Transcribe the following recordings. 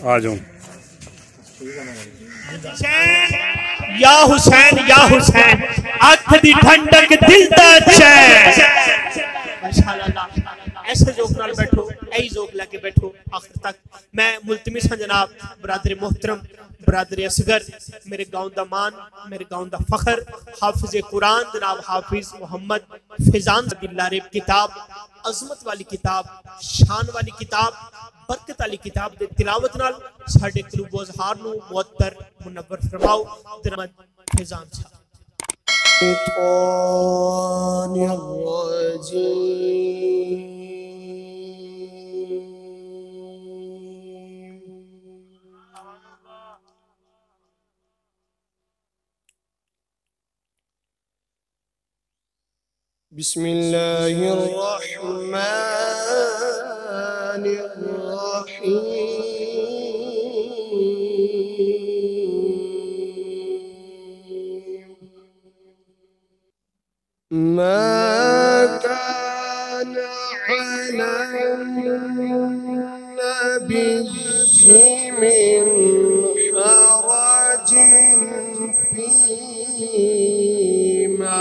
आ जाऊं। या हुसैन या हुसैन, अख दी ठंडक दिल दा चैन। ऐसे जोक नाल बैठो, यही जोक लेके बैठो आखिर तक। मैं मुल्तमिस हाँ जनाब, बरादर मोहतरम, बरादर असगर, मेरे गांव दा मान, मेरे गांव दा फखर, हाफिज कुरान जनाब हाफिज मोहम्मद फिजान दिलारे किताब, अजमत वाली किताब, शान वाली किताब, बरकत वाली किताब दे तिलावत नाल साडे कलूबो अज़हार नू मुअत्तर मुनव्वर फरमाओ जनाब फिजान साहब। बिस्मिल्लाहिर्रहमानिर्रहीम। मा कान अला नबिय्यि मिन हरजिन फीमा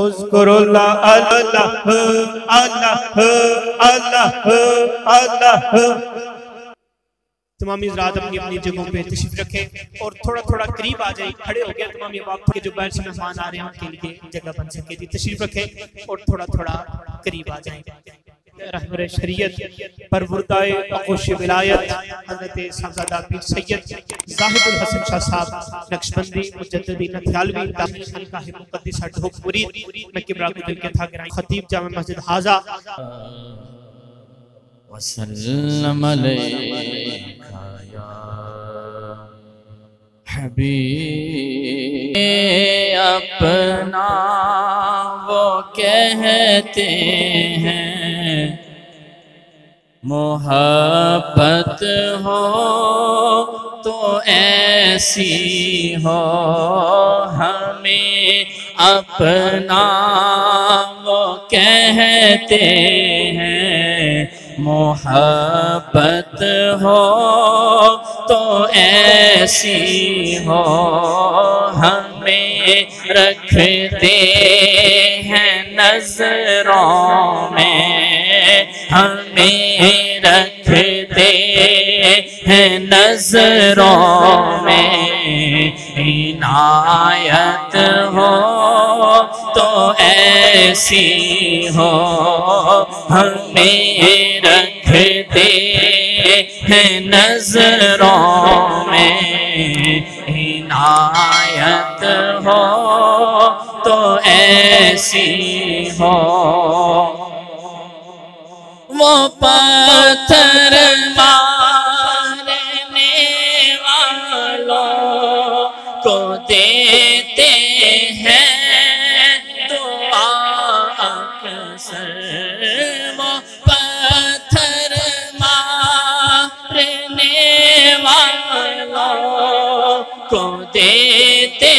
उज़्कुरुल्लाह अल्लाह अल्लाह अल्लाह अल्लाह। तमाम हज़रात अपनी अपनी जगहों पे तशरीफ रखें और थोड़ा थोड़ा करीब आ जाए, खड़े हो गए तमाम वक्त के जो बाहर से मेहमान आ रहे हैं उनके लिए जगह बन सके थी। तशरीफ रखें और थोड़ा थोड़ा करीब आ जाए। रहबर शरीयत परवरदाए अक़ोश विलायत हज़रत साहबजादा पीर सैयद ज़ाहिदुल हसन शाह साहब नक्शबंदी मुजद्दिदी नथियालवी दानिश हल्का मुक़द्दिस ढोक मुरीद मैं किबरा को दिल के था गिराई खतीब जामा मस्जिद हाजा वसल्लम अलैका या हबीब। अपना वो कहते हैं मोहब्बत हो तो ऐसी हो, हमें अपना वो कहते हैं मोहब्बत हो तो ऐसी हो, हमें रखते हैं नजरों में, हमें रखते हैं नजरों में, इनायत हो तो ऐसी हो, हमें रखते हैं नजरों में, इनायत हो तो ऐसी हो। वो पत्थर मारने वालों को देते हैं दुआ अक्सर, वो पत्थर मारने वालों को देते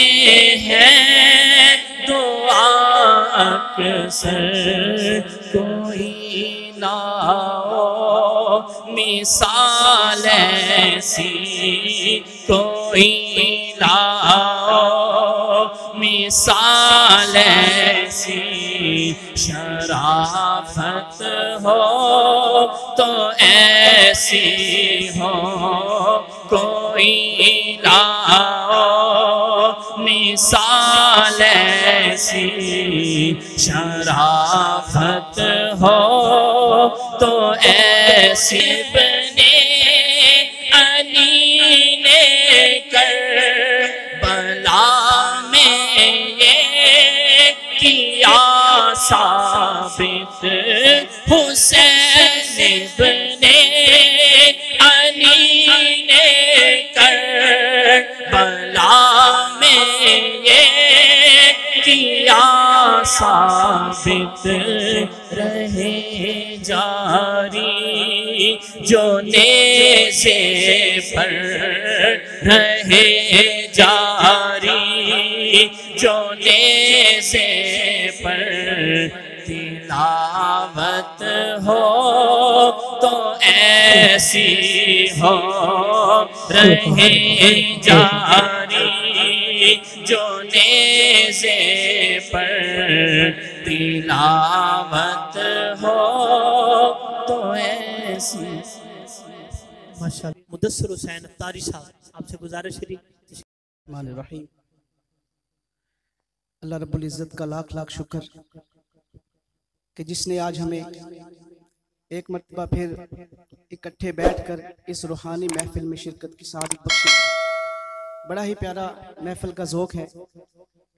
हैं दुआ अक्सर। कोई ना हो मिसाल ऐसी, कोई ना हो मिसाल ऐसी, शराफत हो तो ऐसी हो, कोई ना हो मिसाल ऐसी, शराफत हो तो ऐसी। बने अली ने कर बला में ये किया साबित, हुसैन बने अली ने कर बला में ये किया साबित, रहे जारी जो नेज़े पर, रहे जारी जो नेज़े पर, तिलावत हो तो ऐसी हो, रहे जारी जो नेज़े पर, तिलावत हो तो ऐसी। माशाअल्लाह। मुदस्सिर हुसैन अत्तारी साहब आपसे गुजारिश है। रहीम। अल्लाह रब्बुल इज़्ज़त का लाख लाख शुक्र कि जिसने आज हमें एक मरतबा फिर इकट्ठे बैठकर इस रूहानी महफिल में शिरकत की सादत बख्शी। बड़ा ही प्यारा महफिल का ज़ौक़ है।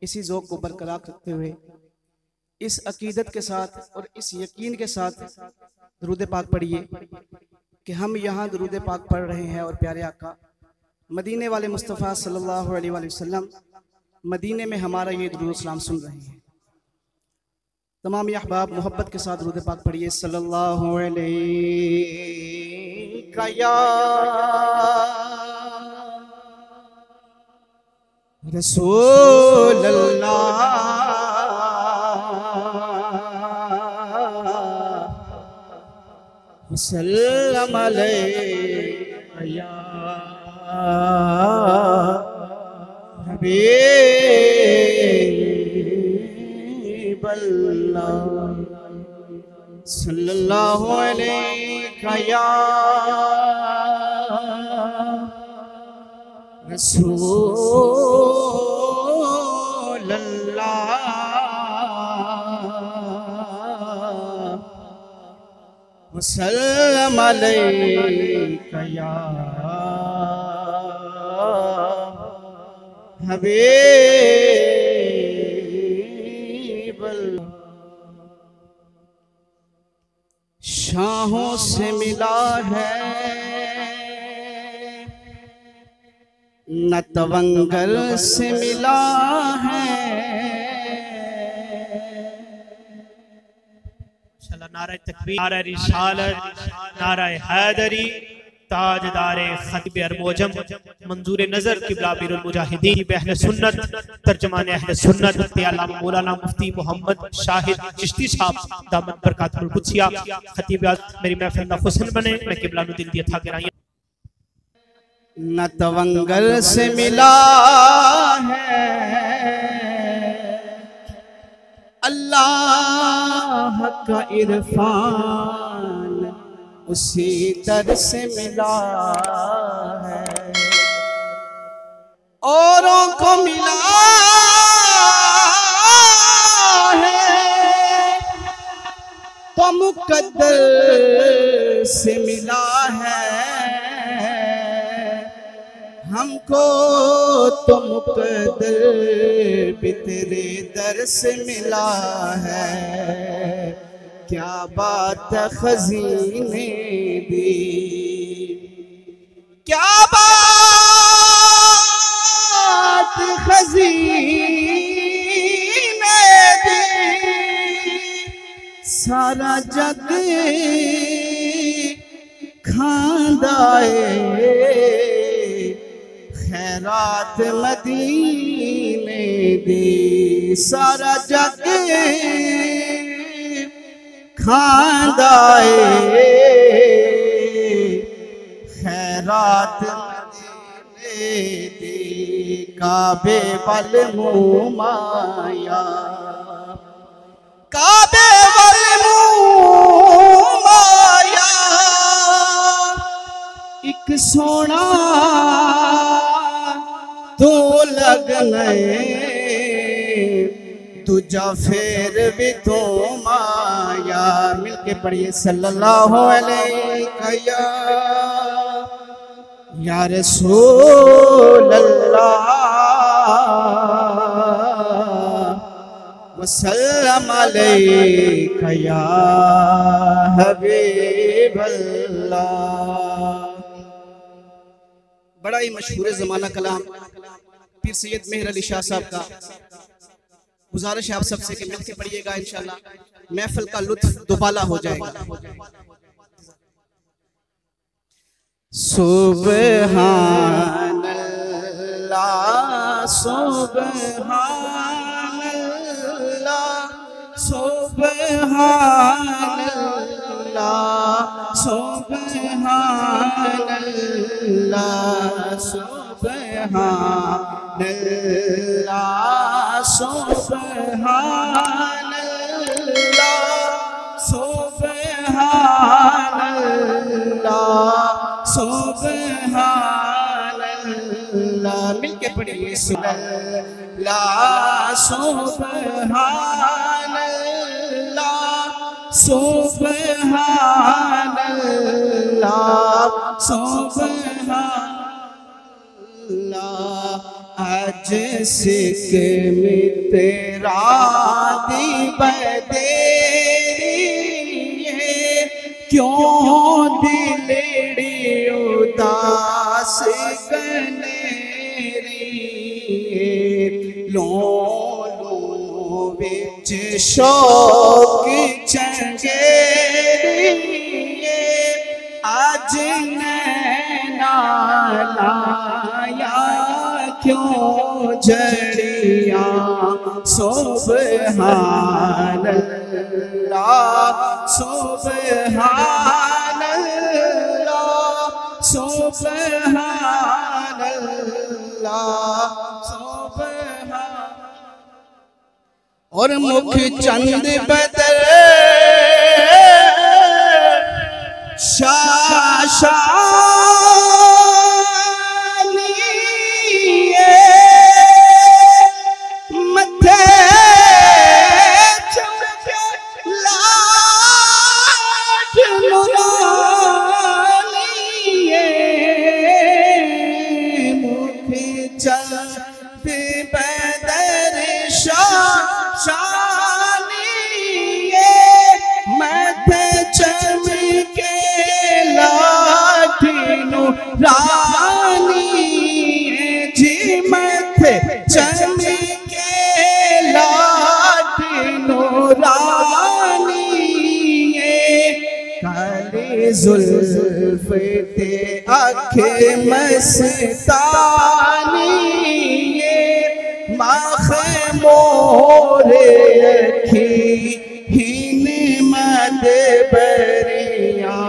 इसी ज़ौक़ को बरकरार रखते हुए इस अकीदत के साथ और इस यकीन के साथ दुरूद पाक पढ़िए कि हम यहाँ दुरूद पाक पढ़ रहे हैं और प्यारे आका मदीने वाले मुस्तफ़ा सल्लल्लाहु अलैहि वसल्लम मदीने में हमारा ये दुरूद सलाम सुन रहे हैं। तमाम अहबाब मोहब्बत के साथ दुरूद पाक पढ़िए। सल्लल्लाहु अलैहि या रसूल अल्लाह वसल्लम अलैहि या हबीब सल्लल्लाहु अलैहि या रसूल अल्लाह वसल्लम अलैका या हबीब अल्लाह। शाहों से मिला है न तवंगल से मिला है। नारा तकबीर, नारा रिसालत, नारा हैदरी, ताजदारे खतीब अरमोजम, मंजूर नजर किबला बीरुल मुजाहिदीन अहले सुन्नत, तर्जमान अहले सुन्नत अल्लामा मौलाना मुफ्ती मोहम्मद शाहिद चिश्ती साहब दामत बरकातुल कुद्सिया खतीब मेरी महफिल दा हुस्न बने। मैं किबला नु दिल दिया था गिराई। न तवंगल से मिला है अल्लाह का इरफान, उसी दर से मिला है। औरों को मिला है तो मुकद्दर से मिला है, हमको तो मुकद्दर भी तेरे दर से मिला है। क्या बात खजीने दी, क्या बात खजीने दी, सारा जग खांदाए खैरात मदीने दी। सारा जग खांदाए खैरात मदीने दी। काबे वल मुँह माया, काबे वल मुँह माया, एक सोना तो लगने तुझा फेर भी तो माया। मिलके पढ़िए सल्लल्लाहु अलैहि या रसूल अल्लाह वसल्लम अलैका या हबीब अल्लाह। बड़ा ही मशहूर ज़माना कलाम पीर सैयद मेहर अली शाह साहब का। गुजारिश है आप सबसे कि मिलके पढ़िएगा, इंशाल्लाह महफिल का लुत्फ दुबाला हो जाएगा। सुब्हानल्लाह सुब्हानल्लाह सुब्हानल्लाह सुब्हानल्लाह सुब्हानल्लाह सुब्हानल्लाह सुब्हानल्लाह सुब्हानल्लाह। मिलके पढ़िए सुब्हानल्लाह सुब्हानल्लाह सुब्हानल्लाह सुब्हानल्लाह। आज सिक में तेरा दी बदेरी, क्यों दिलड़ी उदास कनेरी, लो लो विच शौक चंगेरी, आज नैना लाया क्यों जड़िया। सुब्हानल्लाह सुब्हानल्लाह सुब्हानल्लाह सुब्हान। और मुख चंद बदल जुल्फ ते आखे मस्तानी ये माखे मोरे अखी हिन मद बरिया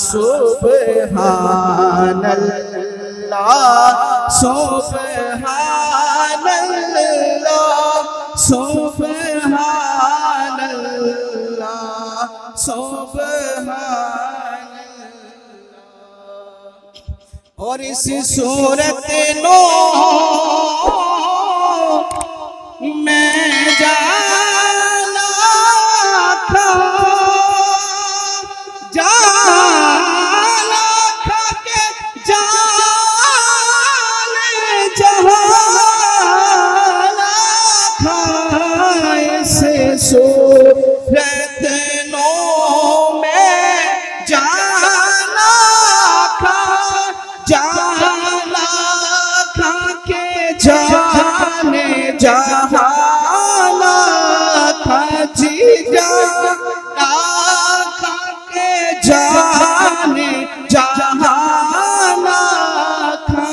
सुबहानल्लाह सुबहानल्लाह सुबहानल्लाह सुबहान। और इस सूरत नो मैं जाना था के जाने जहाना था। इस सूरत नो मैं जाना था जाना खा के जाने जहाना खा जी जाना खा के जाने जहाना खा।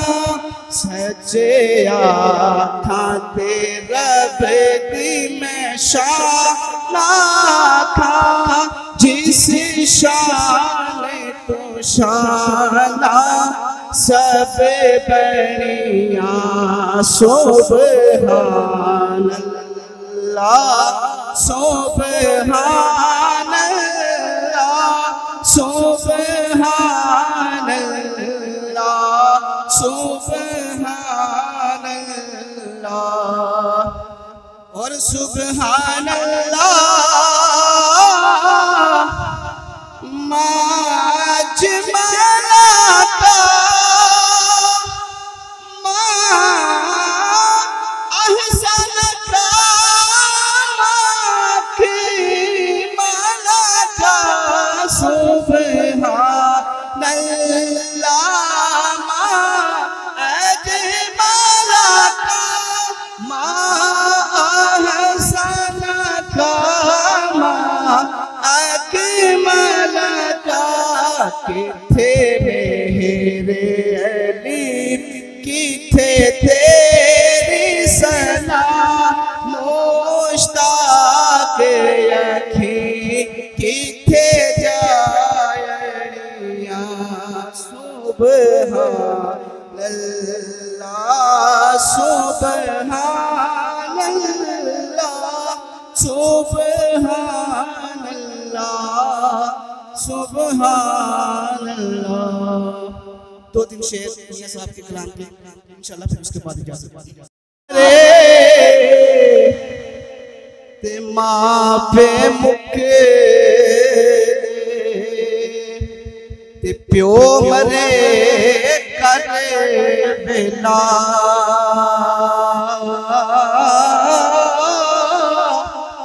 सच्चे आखा ते रब दी मैं शाना खा जिस शान तो शाना सब बनिया सुबहानल्लाह सुबहानल्लाह सुबहानल्लाह सुबहानल्लाह। और सुबहानल्लाह माजमला का किथे मेरे अली किथे तेरी सना मुश्ताक अखी किथे जायड़िया सुबहानल्लाह सुबहानल्लाह सुबहानल्लाह सुबहानल्लाह। दो तीन शेर मियां साहब के कलाम के इंशाल्लाह, फिर उसके बाद इजाजत ते मां पे मुके ते प्यो मरे करे बेला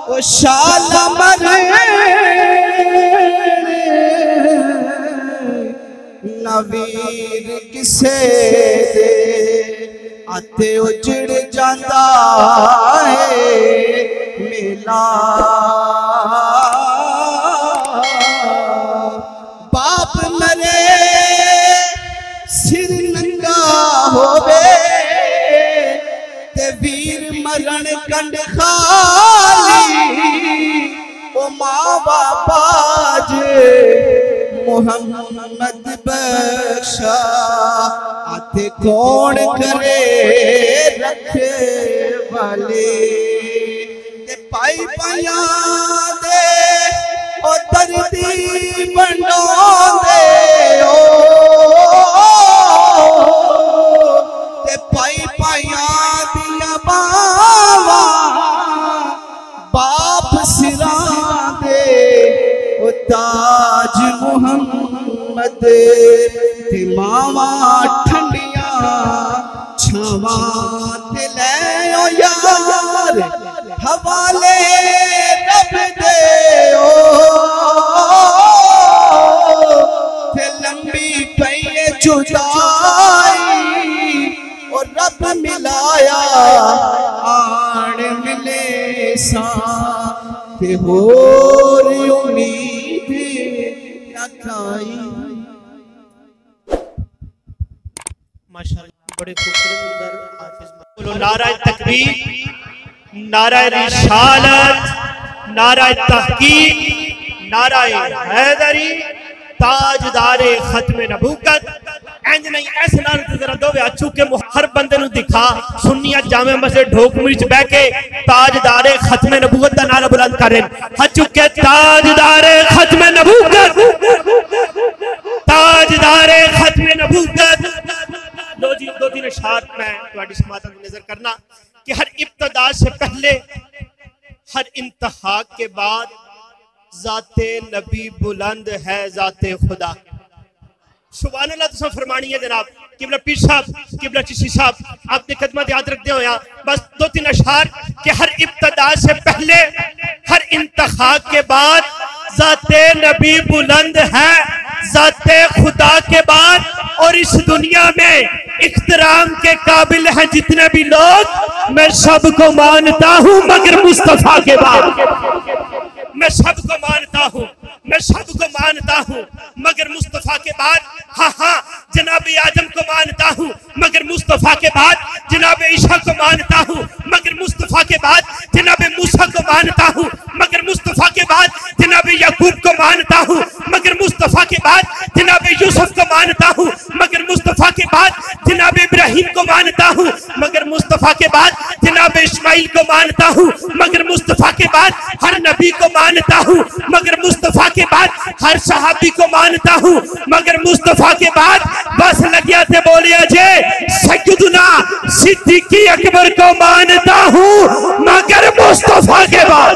ओ शाल मरे नवीर किसे दे आते उजड़ जाता है मेला। बाप मरे सिर नंगा होवे ते वीर मरण कंड खाली ओ माँ बापा जे मोहम्मद बख्शा आते कौन करे रखे वाले ते पाई पाया दे ओ दर्दी बंडो दे मोहम्मद ते मावा ठंडिया छावा ते ले ओ यार हवाले रब दे ओ ते लंबी पई जुदाई और रब मिलाया आड़ मिले सा ते होर उम्मीद न खाई। माशाअल्लाह बड़े खूबसूरत सुंदर हाफिज। बोलो नारा तकबीर, नारा रिसालत, नारा तहकीक, नारा हैदरी, ताजदारे खत्म नबूवत। इंज नहीं ऐसे नाल जरा दोवे अचू के हर बंदे नु दिखा सुन्निया जामे मस्जिद ढोकमरी च बैठ के ताजदारे खत्म नबूवत दा नारा बुलंद करें। अचू के ताजदारे खत्म नबूवत, ताजदारे खत्म नबूवत। लो जी दो तीन इशार मैं तुम्हारी समात में नजर करना कि हर इब्तिदा से पहले हर इंतहा के बाद जाते नबी बुलंद है जाते खुदा। सुभान अल्लाह तुम फरमानी है जनाब। किबला पीर साहब, किबला चिश्ती साहब आपने कदमत याद रखते हो यहाँ बस दो तीन अशआर कि हर इब्तिदा से पहले हर इंतहा के बाद जाते नबी बुलंद है जाते खुदा के बाद। और इस दुनिया में इख्तिराम के काबिल हैं जितने भी लोग, मैं सबको मानता हूं मगर मुस्तफा के बाद। मैं सबको मानता हूं, मैं सबको मानता हूं मगर मुस्तफा के बाद। हाँ हाँ जनाब आजम को मानता हूं मगर मुस्तफा के बाद। जनाब ईसा को मानता हूं मगर मुस्तफा के बाद। जनाब मूसा को मानता हूं मगर मुस्तफा के बाद। जनाब याकूब को मानता हूं मगर मुस्तफा के बाद। जनाब यूसुफ को मानता हूं मगर मुस्तफा के बाद। जनाब इब्राहिम को मानता हूं मगर मुस्तफा के बाद। जनाब इस्माइल को मानता हूं मगर मुस्तफा के बाद। हर नबी को मानता हूं मगर मुस्तफा के बाद। हर सहाबी को मानता हूं मगर मुस्तफा के बाद। बस लगिया थे बोलिया जे सैयदना सिद्दीकी अकबर को मानता हूं मगर मुस्तफा के बाद।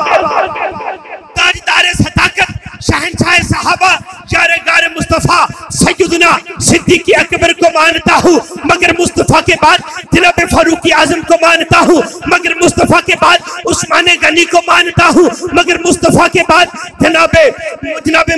ताजदारे सदाकत शहंशाह सहाबा यारे गारे मुस्तफा सैयदना सिद्दीकी अकबर को मानता हूं मगर मुस्तफा के बाद। जनाब फारूक आजम को मानता हूं मगर मुस्तफा के बाद। उस्मान गनी को मानता हूं मगर मुस्तफा के बाद। जनाब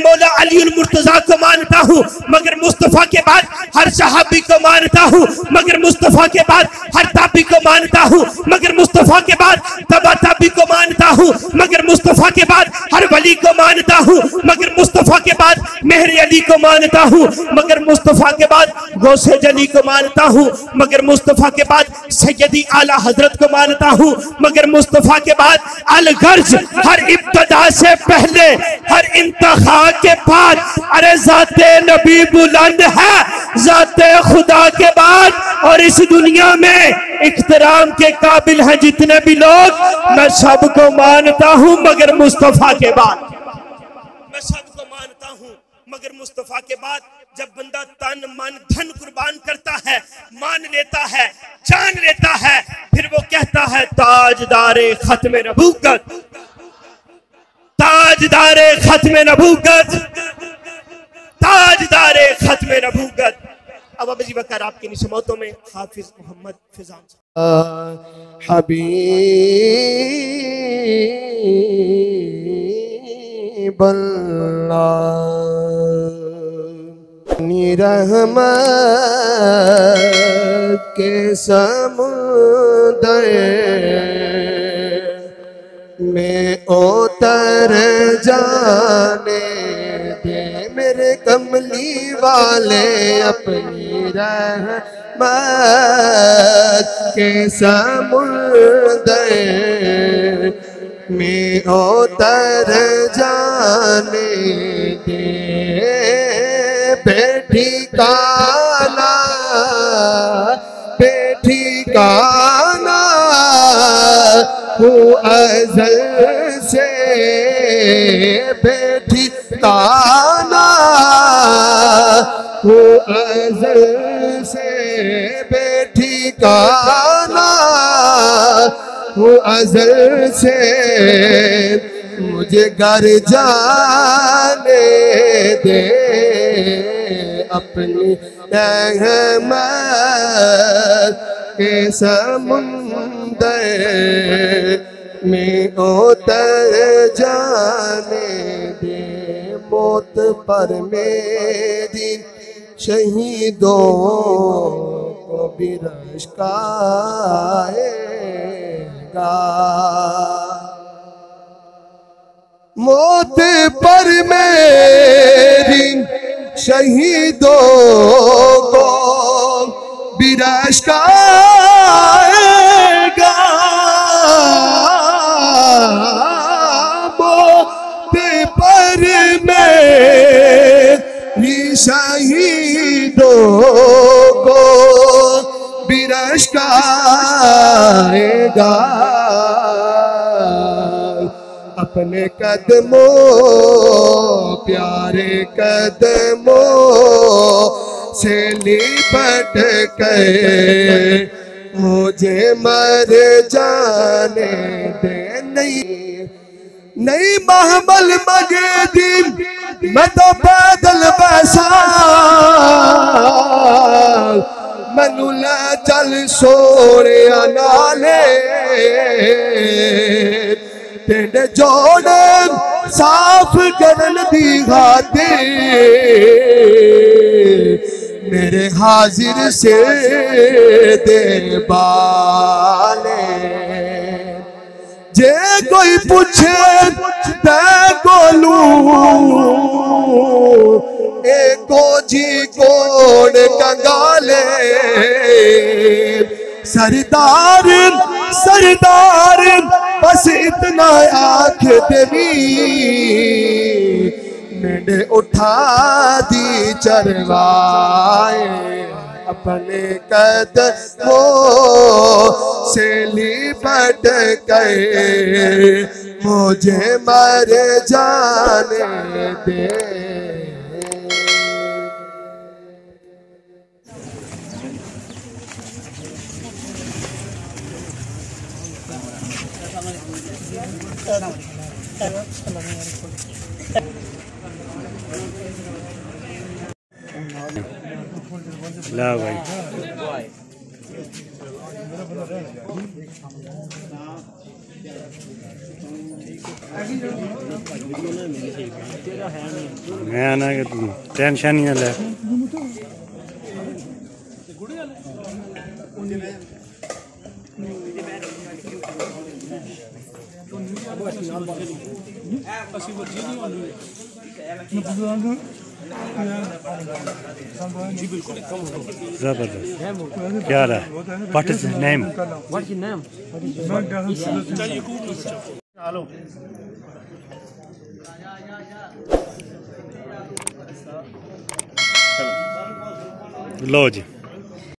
मौला अली मुर्तजा को मानता हूं मगर मुस्तफा के बाद। हर सहाबी को मानता हूं मगर मुस्तफा के बाद। हर ताबी को मानता हूं मगर मुस्तफा के बाद। तबा ताबी को मानता हूं मगर मुस्तफा के बाद। हर वली को मानता हूं मगर मुस्तफा के बाद। मेहर अली को मानता हूं मगर मुस्तफा के बाद। गौसे जली को मानता हूं मगर मुस्तफा के बाद। सैयदी आला हजरत को मानता हूं मगर मुस्तफा के बाद। अल गर्ज हर इब्तिदा से पहले हर इंतहा के बाद। अरे जाते नबी बुलंद है जाते खुदा के बाद। और इस दुनिया में इख्तिराम के काबिल हैं जितने भी लोग, मैं सबको मानता हूं मगर मुस्तफा के बाद। मैं सबको मानता हूं मगर मुस्तफा के बाद। जब बंदा तन मन धन कुर्बान करता है, मान लेता है, जान लेता है, फिर वो कहता है ताजदारे खत्म नबूवत, ताजदारे खत्म नबूवत, ताजदारे खत्म नबूवत। अब अबी बकर आपकी निशमतों में हाफिज मोहम्मद फिजान हबीबल्लाह रहमत के समुद्र में उतर जाने दे मेरे कमली वाले अपनी रहमत के समुद्र में उतर जाने दे बेठिकाना बेठिकाना हूँ अज़ल से बेठिकाना हूँ अज़ल से बेठिकाना हूँ अज़ल से मुझे घर जाने दे अपनी रहमत के समुंदर में उतर जाने दे। मौत पर मेरी शहीदों को भी रश्क आएगा। मौत पर मेरी शहीदों को भी रश्क आएगा। मौत पर मेरी शहीदों को भी रश्क आएगा। अपने कदमों प्यारे कदमों से लिपट कर मुझे मर जाने दे। नहीं महमल मगे दिन मैं तो पैदल बैसा मैनू ला चल सोने नाले तेरे जोड़े साफ करन दी खातिर मेरे हाजिर से दे बाले। जे कोई पूछे ते गोलू एको जी कोड कंगाले। सरदार सरदार बस इतना आँख देवी मैंने उठा दी चरवाए। अपने कदमों से लिपट कर मुझे मर जाने दे। ला भाई मैं ना कि टेंशन ही ना ले। जबरदस्त। क्या रहा? What is his name? What's your name? Low ji.